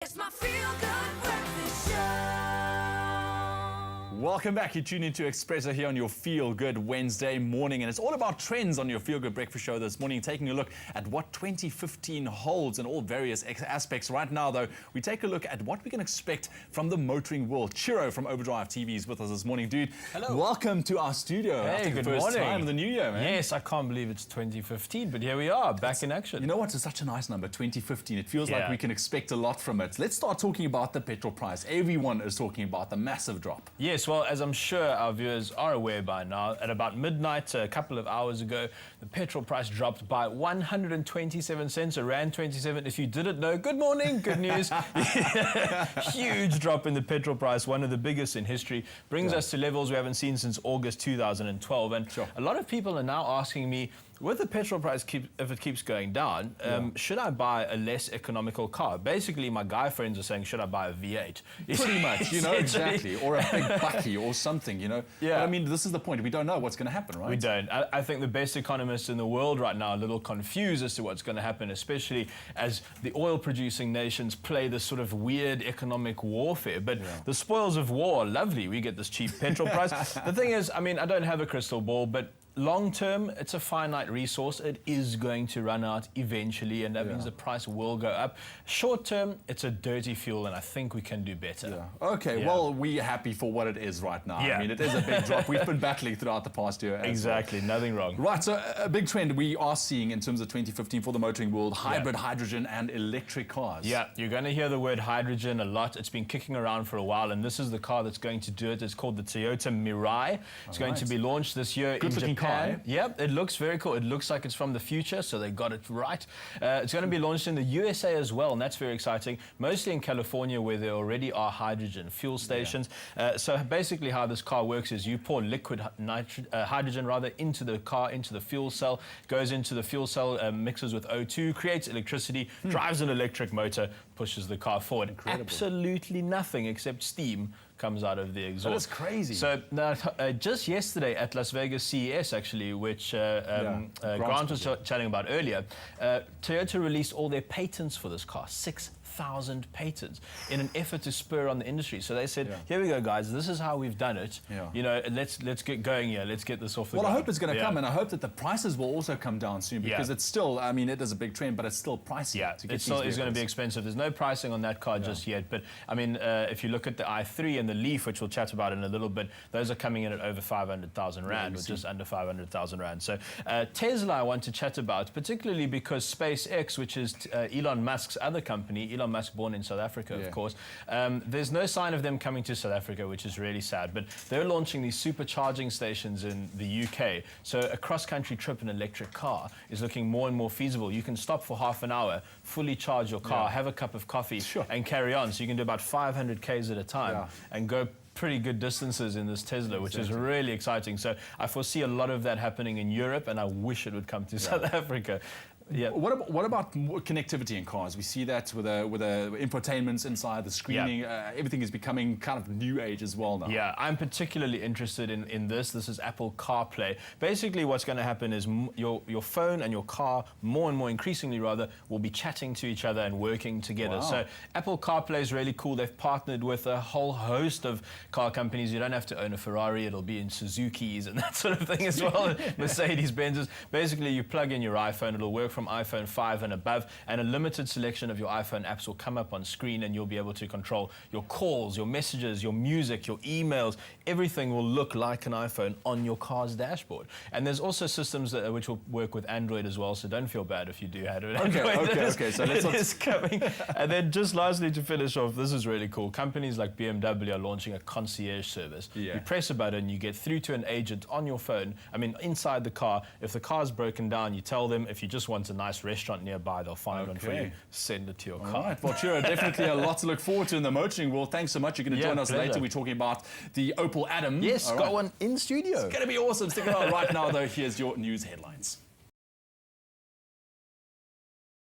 It's my feel-good breakfast show. Welcome back. You tune into Expresso here on your Feel Good Wednesday morning, and it's all about trends on your Feel Good Breakfast Show this morning, taking a look at what 2015 holds in all various aspects. Right now, though, we take a look at what we can expect from the motoring world. Ciro from Overdrive TV is with us this morning. Dude, hello. Welcome to our studio. Hey, good first morning. time of the new year, man. Yes, I can't believe it's 2015, but here we are, back in action. You know what? It's such a nice number, 2015. It feels like Yeah. we can expect a lot from it. Let's start talking about the petrol price. Everyone is talking about the massive drop. Yes, well, as I'm sure our viewers are aware by now, at about midnight, a couple of hours ago, the petrol price dropped by 127 cents, a rand 27. If you didn't know, good morning, good news. Huge drop in the petrol price, one of the biggest in history. Brings us to levels we haven't seen since August 2012. And a lot of people are now asking me, with the petrol price, if it keeps going down, should I buy a less economical car? Basically, my guy friends are saying, should I buy a V8? Pretty much, you know, exactly. Or a big bucky or something, you know. Yeah. But I mean, this is the point. We don't know what's going to happen, right? We don't. I think the best economists in the world right now are a little confused as to what's going to happen, especially as the oil-producing nations play this sort of weird economic warfare. But the spoils of war are lovely. We get this cheap petrol price. The thing is, I mean, I don't have a crystal ball, but long term, it's a finite resource. It is going to run out eventually, and that means the price will go up. Short term, it's a dirty fuel, and I think we can do better. Okay, well, we're happy for what it is right now. I mean, it is a big drop. We've been battling throughout the past year. Exactly, nothing wrong. Right, so a big trend we are seeing in terms of 2015 for the motoring world, hybrid, hydrogen, and electric cars. Yeah, you're going to hear the word hydrogen a lot. It's been kicking around for a while, and this is the car that's going to do it. It's called the Toyota Mirai. It's going to be launched this year in Japan. Yeah, it looks very cool. It looks like it's from the future, so they got it right. It's going to be launched in the USA as well, and that's very exciting. Mostly in California, where there already are hydrogen fuel stations. So basically how this car works is you pour liquid hydrogen into the car, into the fuel cell, goes into the fuel cell, mixes with O2, creates electricity, drives an electric motor, pushes the car forward. Incredible. Absolutely nothing except steam comes out of the exhaust. That is crazy. So just yesterday at Las Vegas CES, actually, which Grant was chatting about earlier, Toyota released all their patents for this car, 6,000 patents, in an effort to spur on the industry. So they said, here we go, guys, this is how we've done it. You know, let's get going here. Let's get this off the ground. Well, I hope it's going to come, and I hope that the prices will also come down soon, because it's still, I mean, it is a big trend, but it's still pricey. Yeah, it still is going to be expensive. There's no pricing on that car just yet. But, I mean, if you look at the i3 and the Leaf, which we'll chat about in a little bit, those are coming in at over 500,000 Rand, or just under 500,000 Rand. So Tesla I want to chat about, particularly because SpaceX, which is Elon Musk's other company, Elon Musk born in South Africa, of course, there's no sign of them coming to South Africa, which is really sad. But they're launching these supercharging stations in the UK. So a cross-country trip in an electric car is looking more and more feasible. You can stop for half an hour, fully charge your car, have a cup of coffee, and carry on. So you can do about 500 Ks at a time and go pretty good distances in this Tesla, which is really exciting. So I foresee a lot of that happening in Europe, and I wish it would come to South Africa. Yeah. What about connectivity in cars? We see that with the infotainments inside, the screening, everything is becoming kind of new age as well now. Yeah, I'm particularly interested in this. This is Apple CarPlay. Basically, what's going to happen is your phone and your car, more and more increasingly rather, will be chatting to each other and working together. So Apple CarPlay is really cool. They've partnered with a whole host of car companies. You don't have to own a Ferrari. It'll be in Suzuki's and that sort of thing as well, Mercedes-Benz's. Basically, you plug in your iPhone. It'll work from iPhone 5 and above, and a limited selection of your iPhone apps will come up on screen, and you'll be able to control your calls, your messages, your music, your emails. Everything will look like an iPhone on your car's dashboard. And there's also systems which will work with Android as well, so don't feel bad if you do have Android. Okay, so it is coming. And then just lastly, to finish off, this is really cool. Companies like BMW are launching a concierge service. You press a button, you get through to an agent on your phone, I mean inside the car. If the car's broken down, you tell them. If you just want a nice restaurant nearby, they'll find one for you, send it to your car. Right. Well, Ciro, definitely a lot to look forward to in the motoring world. Thanks so much. You're going to join us later. We're talking about the Opel Adam. Yes, got one in studio. It's going to be awesome. Stick around right now, though. Here's your news headlines.